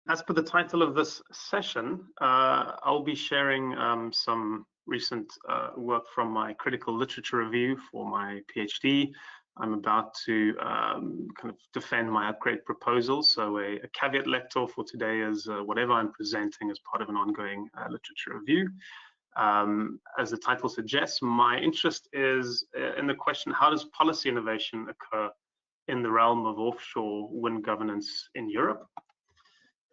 As per the title of this session, I'll be sharing some recent work from my critical literature review for my PhD. I'm about to kind of defend my upgrade proposal. So a caveat lector for today is whatever I'm presenting as part of an ongoing literature review. As the title suggests, my interest is in the question, how does policy innovation occur in the realm of offshore wind governance in Europe?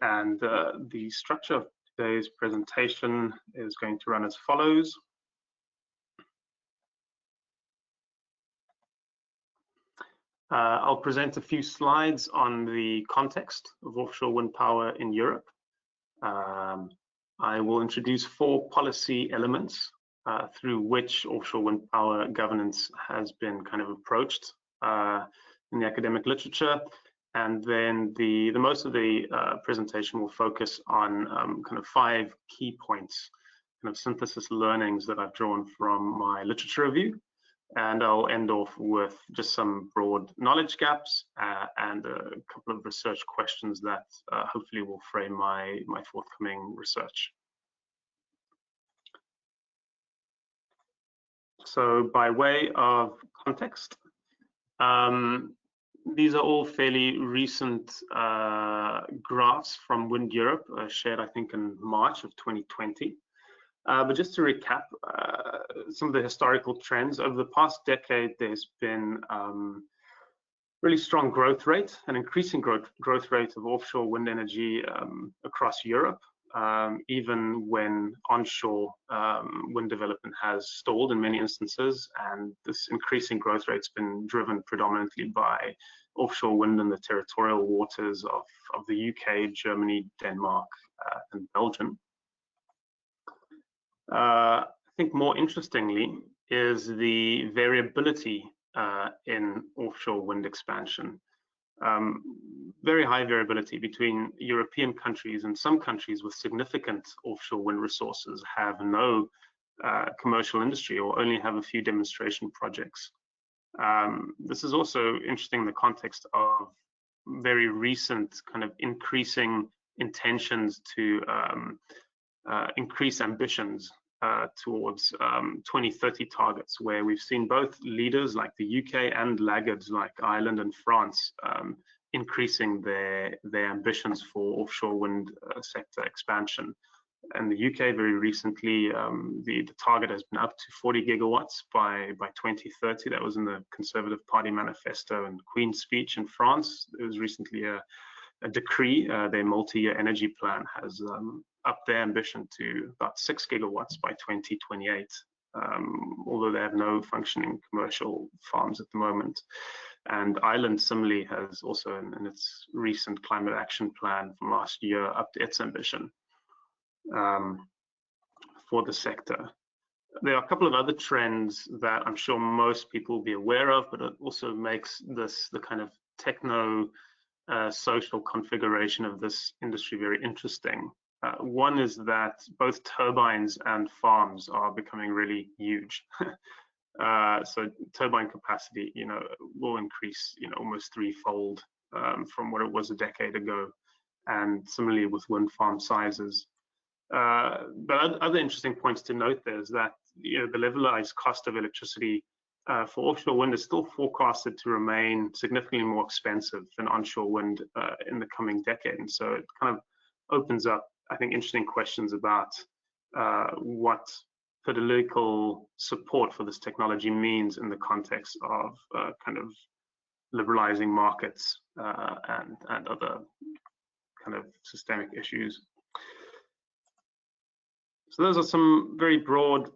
And the structure of today's presentation is going to run as follows. I'll present a few slides on the context of offshore wind power in Europe. I will introduce 4 policy elements through which offshore wind power governance has been kind of approached in the academic literature. And then the most of the presentation will focus on kind of 5 key points, kind of synthesis learnings that I've drawn from my literature review. And I'll end off with just some broad knowledge gaps and a couple of research questions that hopefully will frame my forthcoming research. So by way of context, these are all fairly recent graphs from Wind Europe, shared I think in March of 2020. But just to recap some of the historical trends, over the past decade, there's been really strong growth rate, an increasing growth rate of offshore wind energy across Europe, even when onshore wind development has stalled in many instances. And this increasing growth rate's been driven predominantly by offshore wind in the territorial waters of the UK, Germany, Denmark, and Belgium. I think more interestingly is the variability in offshore wind expansion. Very high variability between European countries, and some countries with significant offshore wind resources have no commercial industry or only have a few demonstration projects. This is also interesting in the context of very recent kind of increasing intentions to increase ambitions towards 2030 targets, where we've seen both leaders like the UK and laggards like Ireland and France increasing their ambitions for offshore wind sector expansion. In the UK, very recently, the target has been up to 40 gigawatts by 2030. That was in the Conservative Party manifesto and Queen's speech. In France, there was recently a decree. Their multi-year energy plan has upped their ambition to about 6 gigawatts by 2028, although they have no functioning commercial farms at the moment. And Ireland similarly has also, in its recent climate action plan from last year, upped its ambition for the sector. There are a couple of other trends that I'm sure most people will be aware of, but it also makes this the kind of techno social configuration of this industry very interesting. One is that both turbines and farms are becoming really huge. So turbine capacity, will increase, almost threefold from what it was a decade ago, and similarly with wind farm sizes. But other interesting points to note there is that the levelized cost of electricity for offshore wind is still forecasted to remain significantly more expensive than onshore wind in the coming decade. And so it kind of opens up, I think, interesting questions about what political support for this technology means in the context of kind of liberalizing markets and other kind of systemic issues. So those are some very broad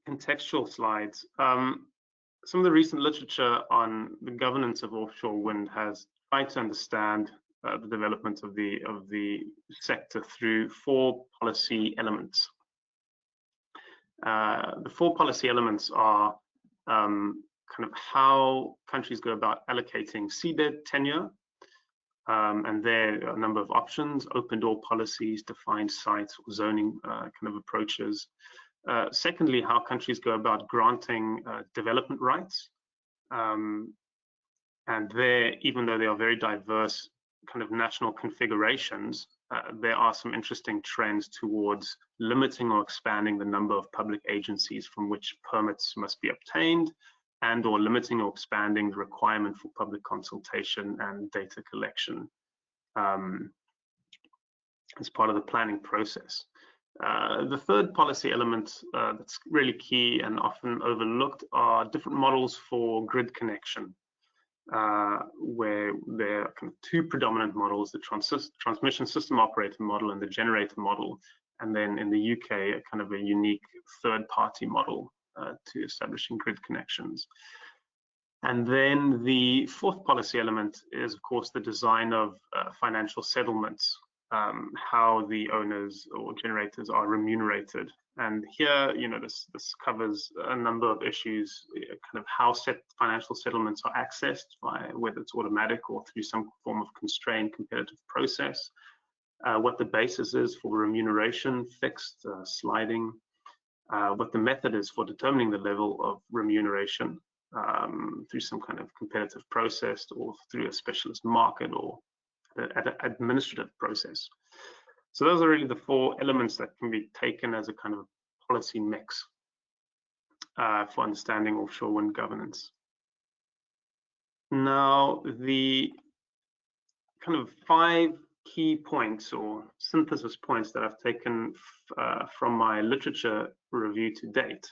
contextual slides. Some of the recent literature on the governance of offshore wind has tried to understand the development of the sector through 4 policy elements. The 4 policy elements are kind of how countries go about allocating seabed tenure, and there are a number of options: open door policies, defined sites, or zoning kind of approaches. Secondly, how countries go about granting development rights. And there, even though they are very diverse kind of national configurations, there are some interesting trends towards limiting or expanding the number of public agencies from which permits must be obtained, and or limiting or expanding the requirement for public consultation and data collection as part of the planning process. The third policy element that's really key and often overlooked are different models for grid connection, where there are kind of two predominant models: the transmission system operator model and the generator model, and then in the UK a kind of a unique third-party model to establishing grid connections. And then the fourth policy element is, of course, the design of financial settlements, how the owners or generators are remunerated. And here, this covers a number of issues, kind of how financial settlements are accessed, by whether it's automatic or through some form of constrained competitive process, what the basis is for remuneration, fixed, sliding, what the method is for determining the level of remuneration through some kind of competitive process or through a specialist market or an administrative process. So those are really the four elements that can be taken as a kind of policy mix for understanding offshore wind governance. Now, the kind of 5 key points or synthesis points that I've taken from my literature review to date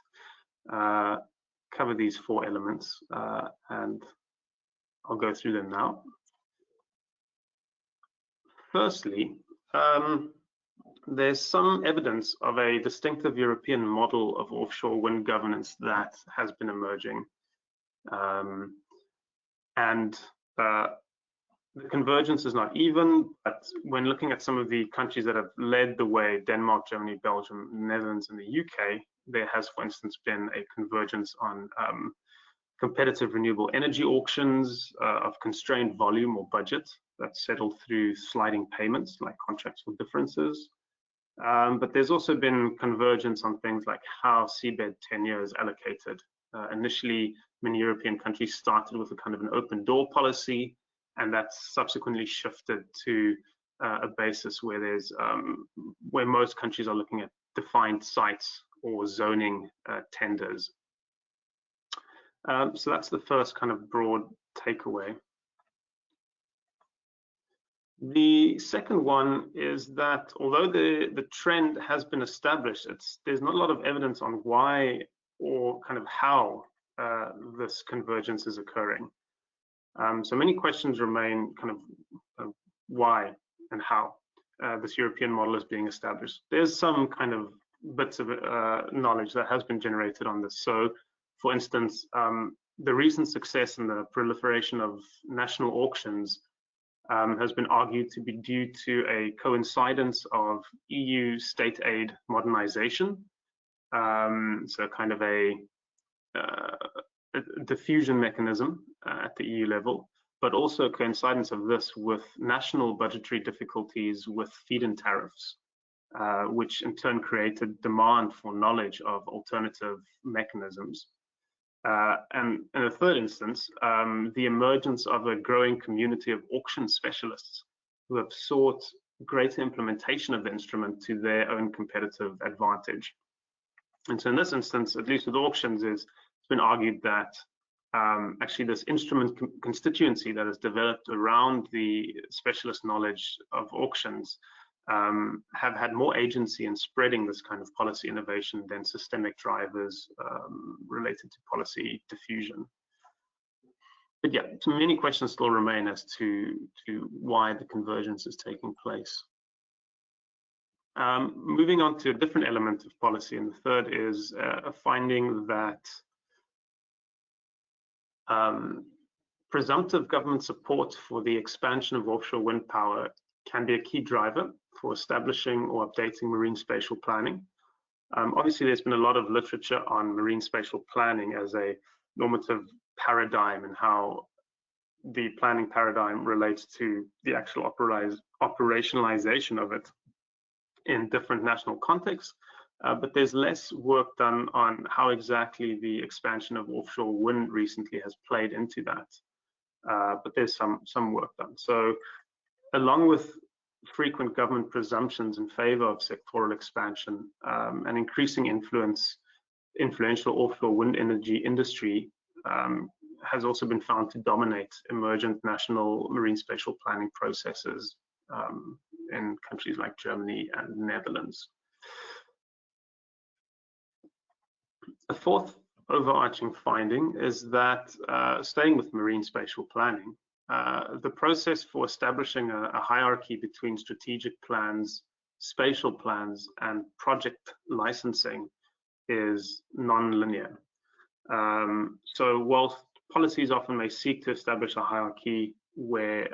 cover these 4 elements, and I'll go through them now. Firstly, there's some evidence of a distinctive European model of offshore wind governance that has been emerging. The convergence is not even, but when looking at some of the countries that have led the way, Denmark, Germany, Belgium, Netherlands, and the UK, there has, for instance, been a convergence on competitive renewable energy auctions of constrained volume or budget that's settled through sliding payments like contracts for differences. But there's also been convergence on things like how seabed tenure is allocated. Initially, many European countries started with a kind of an open door policy, and that's subsequently shifted to a basis where there's where most countries are looking at defined sites or zoning tenders. So that's the first kind of broad takeaway. The second one is that although the trend has been established, there's not a lot of evidence on why or kind of how this convergence is occurring. So many questions remain kind of why and how this European model is being established. There's some kind of bits of knowledge that has been generated on this. So, for instance, the recent success in the proliferation of national auctions has been argued to be due to a coincidence of EU state aid modernization, so kind of a diffusion mechanism at the EU level, but also a coincidence of this with national budgetary difficulties with feed-in tariffs, which in turn created demand for knowledge of alternative mechanisms. And in a third instance, the emergence of a growing community of auction specialists who have sought greater implementation of the instrument to their own competitive advantage. And so in this instance, at least with auctions, it's been argued that actually this instrument constituency that is developed around the specialist knowledge of auctions have had more agency in spreading this kind of policy innovation than systemic drivers related to policy diffusion. But yeah, so many questions still remain as to why the convergence is taking place. Moving on to a different element of policy, and the third is a finding that presumptive government support for the expansion of offshore wind power can be a key driver for establishing or updating marine spatial planning. Obviously, there's been a lot of literature on marine spatial planning as a normative paradigm and how the planning paradigm relates to the actual operationalization of it in different national contexts. But there's less work done on how exactly the expansion of offshore wind recently has played into that. But there's some work done. So along with frequent government presumptions in favor of sectoral expansion and increasing influential offshore wind energy industry has also been found to dominate emergent national marine spatial planning processes in countries like Germany and the Netherlands. A fourth overarching finding is that, staying with marine spatial planning, the process for establishing a hierarchy between strategic plans, spatial plans, and project licensing is non-linear. So whilst policies often may seek to establish a hierarchy where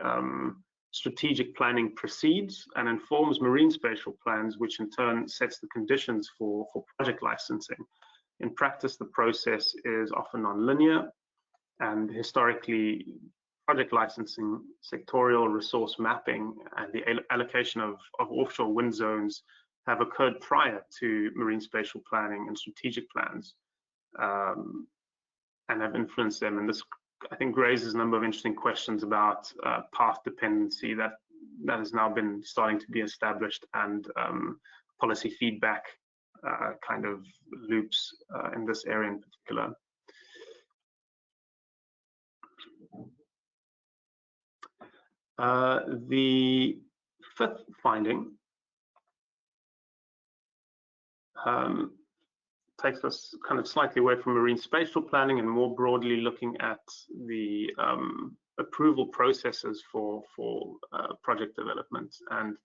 strategic planning precedes and informs marine spatial plans, which in turn sets the conditions for project licensing, in practice the process is often non-linear, and historically project licensing, sectorial resource mapping, and the allocation of offshore wind zones have occurred prior to marine spatial planning and strategic plans, and have influenced them. And this, I think, raises a number of interesting questions about path dependency that has now been starting to be established, and policy feedback kind of loops in this area in particular. The fifth finding takes us kind of slightly away from marine spatial planning and more broadly looking at the approval processes for project development. And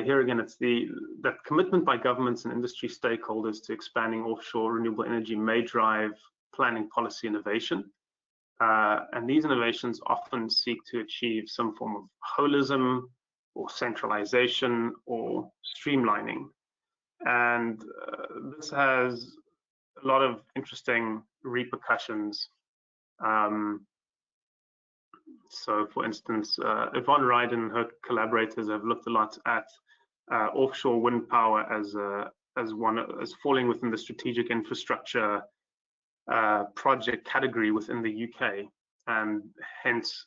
here again, it's that commitment by governments and industry stakeholders to expanding offshore renewable energy may drive planning policy innovation. And these innovations often seek to achieve some form of holism or centralization or streamlining. And this has a lot of interesting repercussions. So for instance, Yvonne Ryden and her collaborators have looked a lot at offshore wind power as falling within the strategic infrastructure project category within the UK, and hence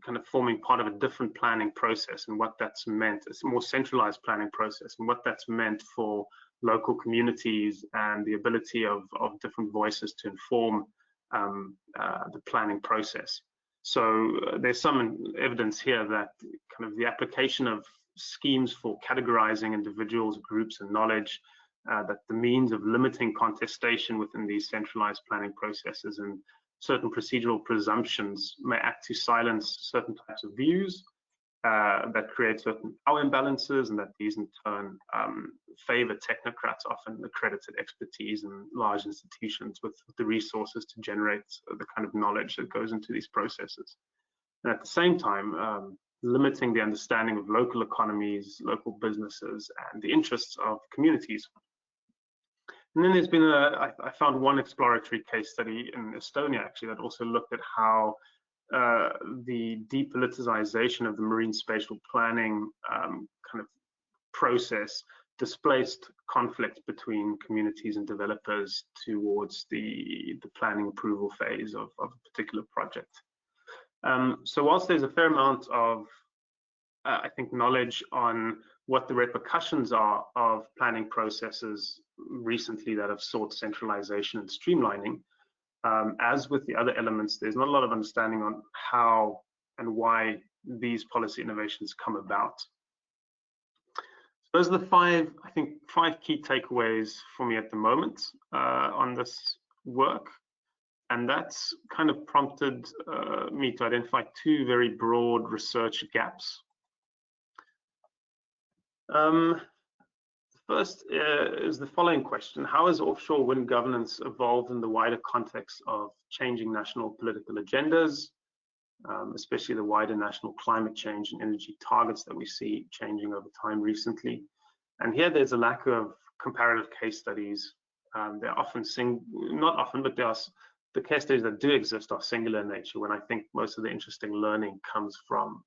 kind of forming part of a different planning process, and what that's meant. It's a more centralized planning process, and what that's meant for local communities and the ability of different voices to inform the planning process. So there's some evidence here that kind of the application of schemes for categorizing individuals, groups, and knowledge, that the means of limiting contestation within these centralized planning processes and certain procedural presumptions may act to silence certain types of views that create certain power imbalances, and that these in turn favor technocrats, often accredited expertise in large institutions with the resources to generate the kind of knowledge that goes into these processes. And at the same time, limiting the understanding of local economies, local businesses, and the interests of communities. And then there's been I found one exploratory case study in Estonia actually that also looked at how the depoliticization of the marine spatial planning kind of process displaced conflict between communities and developers towards the planning approval phase of a particular project. So whilst there's a fair amount of I think knowledge on what the repercussions are of planning processes recently that have sought centralization and streamlining, as with the other elements, there's not a lot of understanding on how and why these policy innovations come about. So those are the five key takeaways for me at the moment on this work. And that's kind of prompted me to identify two very broad research gaps. First is the following question: how has offshore wind governance evolved in the wider context of changing national political agendas, especially the wider national climate change and energy targets that we see changing over time recently? And here there's a lack of comparative case studies. They're often, not often, but the case studies that do exist are singular in nature, when I think most of the interesting learning comes from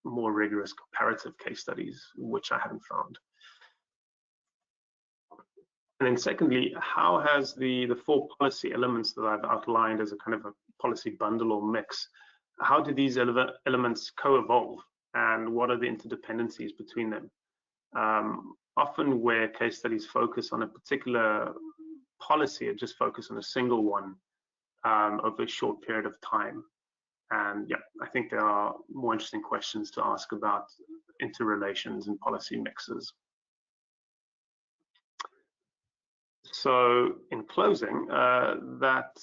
more rigorous comparative case studies, which I haven't found. And then secondly, how has the four policy elements that I've outlined as a kind of a policy bundle or mix, how do these elements co-evolve and what are the interdependencies between them. Often where case studies focus on a particular policy, it just focus on a single one over a short period of time. And yeah, I think there are more interesting questions to ask about interrelations and policy mixes. So in closing, that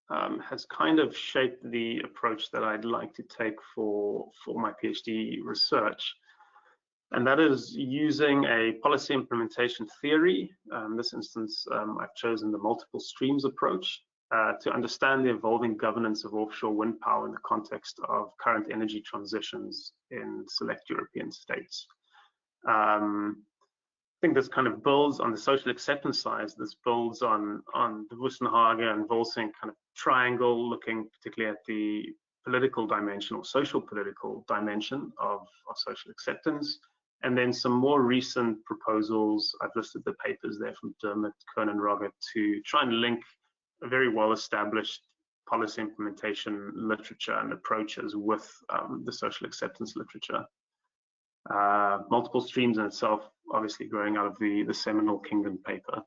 has kind of shaped the approach that I'd like to take for my PhD research. And that is using a policy implementation theory. In this instance, I've chosen the multiple streams approach to understand the evolving governance of offshore wind power in the context of current energy transitions in select European states. I think this kind of builds on the social acceptance side. This builds on the Wissenhagen and Volsing kind of triangle, looking particularly at the political dimension or social political dimension of social acceptance. And then some more recent proposals, I've listed the papers there from Dermot, Kern, and Roger, to try and link a very well-established policy implementation literature and approaches with the social acceptance literature. Multiple streams in itself, obviously growing out of the seminal Kingdom paper.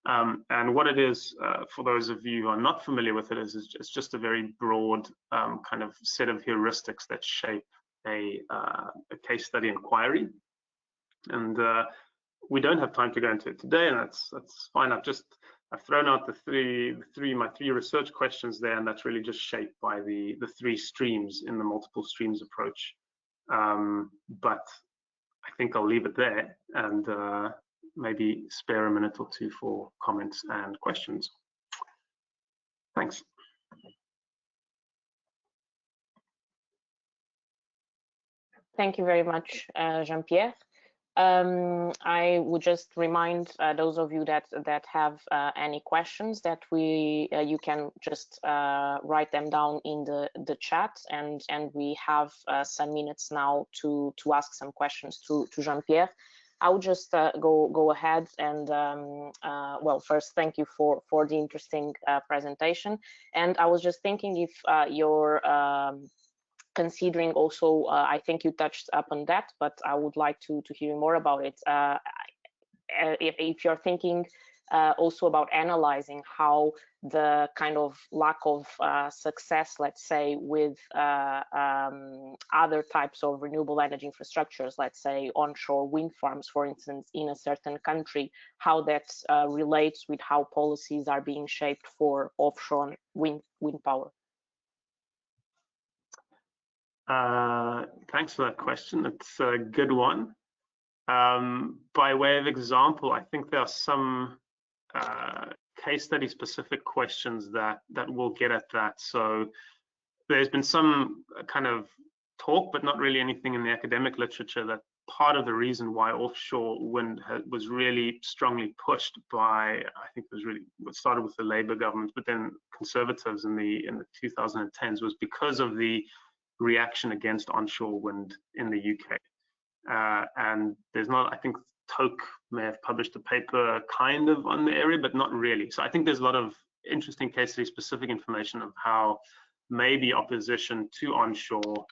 And what it is, for those of you who are not familiar with it, is it's just a very broad kind of set of heuristics that shape a case study inquiry. And we don't have time to go into it today, and that's fine. I've thrown out my three research questions there, and that's really just shaped by the three streams in the multiple streams approach. But I think I'll leave it there and maybe spare a minute or two for comments and questions. Thanks. Thank you very much, Jean-Pierre. I would just remind those of you that have any questions that you can just write them down in the chat, and we have some minutes now to ask some questions to Jean-Pierre. I would just go ahead and well, first, thank you for the interesting presentation. And I was just thinking if you're considering also, I think you touched upon that, but I would like to hear more about it. If you're thinking also about analyzing how the kind of lack of success, let's say, with other types of renewable energy infrastructures, let's say onshore wind farms, for instance, in a certain country, how that relates with how policies are being shaped for offshore wind power. Thanks for that question. It's a good one. By way of example, I think there are some case study specific questions that will get at that. So there's been some kind of talk, but not really anything in the academic literature, that part of the reason why offshore wind was really strongly pushed by, I think it started with the Labour government, but then Conservatives in the 2010s, was because of the reaction against onshore wind in the UK. And there's not, I think Toke may have published a paper kind of on the area, but not really. So I think there's a lot of interesting case study specific information of how maybe opposition to onshore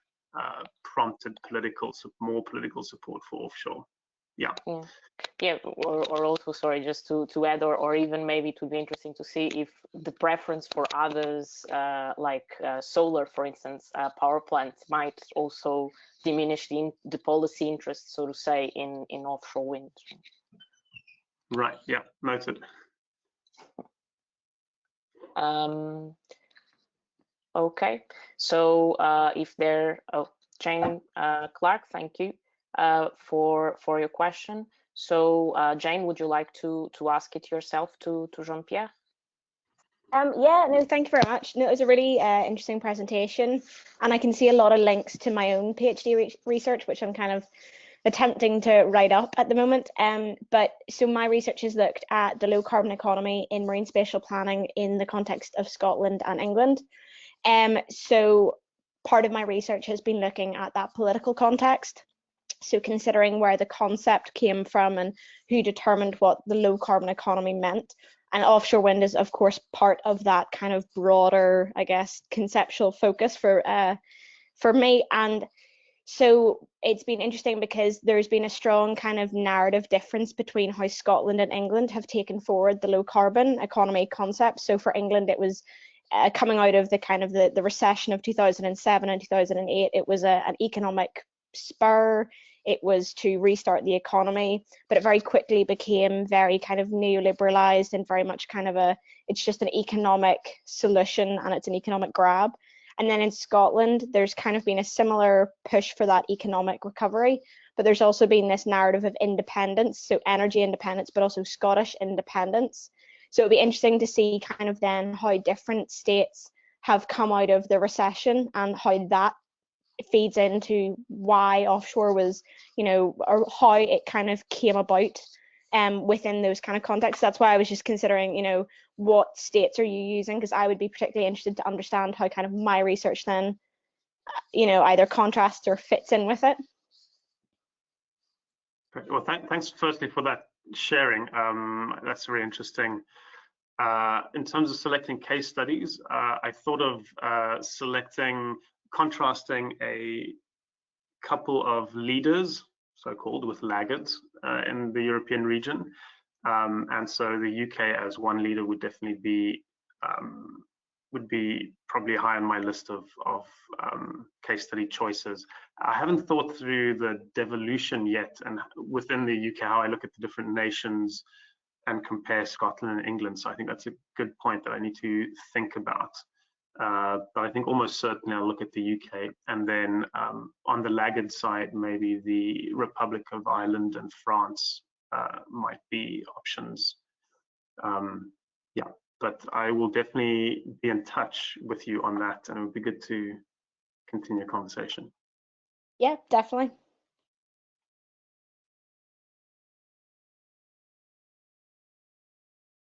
prompted more political support for offshore. Yeah, or also, sorry, just to add, or even maybe it would be interesting to see if the preference for others, like solar, for instance, power plants, might also diminish the policy interest, so to say, in offshore wind. Right. Yeah. Noted. Okay. So if there, Jane Clark, thank you for your question. So Jane, would you like to ask it yourself to Jean-Pierre? Yeah, no, thank you very much. No, it was a really interesting presentation, and I can see a lot of links to my own PhD research, which I'm kind of attempting to write up at the moment. But so my research has looked at the low carbon economy in marine spatial planning in the context of Scotland and England. So part of my research has been looking at that political context. So considering where the concept came from and who determined what the low carbon economy meant. And offshore wind is, of course, part of that kind of broader, I guess, conceptual focus for me. And So it's been interesting because there's been a strong kind of narrative difference between how Scotland and England have taken forward the low carbon economy concept. So for England, it was coming out of the kind of the recession of 2007 and 2008, it was an economic spur. It was to restart the economy, but it very quickly became very kind of neoliberalized and very much kind of it's just an economic solution and it's an economic grab. And then in Scotland, there's kind of been a similar push for that economic recovery, but there's also been this narrative of independence, so energy independence, but also Scottish independence. So it'll be interesting to see kind of then how different states have come out of the recession and how that feeds into why offshore was, or how it kind of came about within those kind of contexts. That's why I was just considering, what states are you using, because I would be particularly interested to understand how kind of my research then, either contrasts or fits in with it. Well, thanks firstly for that sharing. That's really interesting. In terms of selecting case studies, I thought of contrasting a couple of leaders, so-called, with laggards in the European region. And so the UK as one leader would definitely be probably high on my list of case study choices. I haven't thought through the devolution yet, and within the UK, how I look at the different nations and compare Scotland and England. So I think that's a good point that I need to think about. But I think almost certainly I'll look at the UK, and then on the laggard side, maybe the Republic of Ireland and France might be options. Yeah, but I will definitely be in touch with you on that, and it would be good to continue a conversation. Yeah, definitely.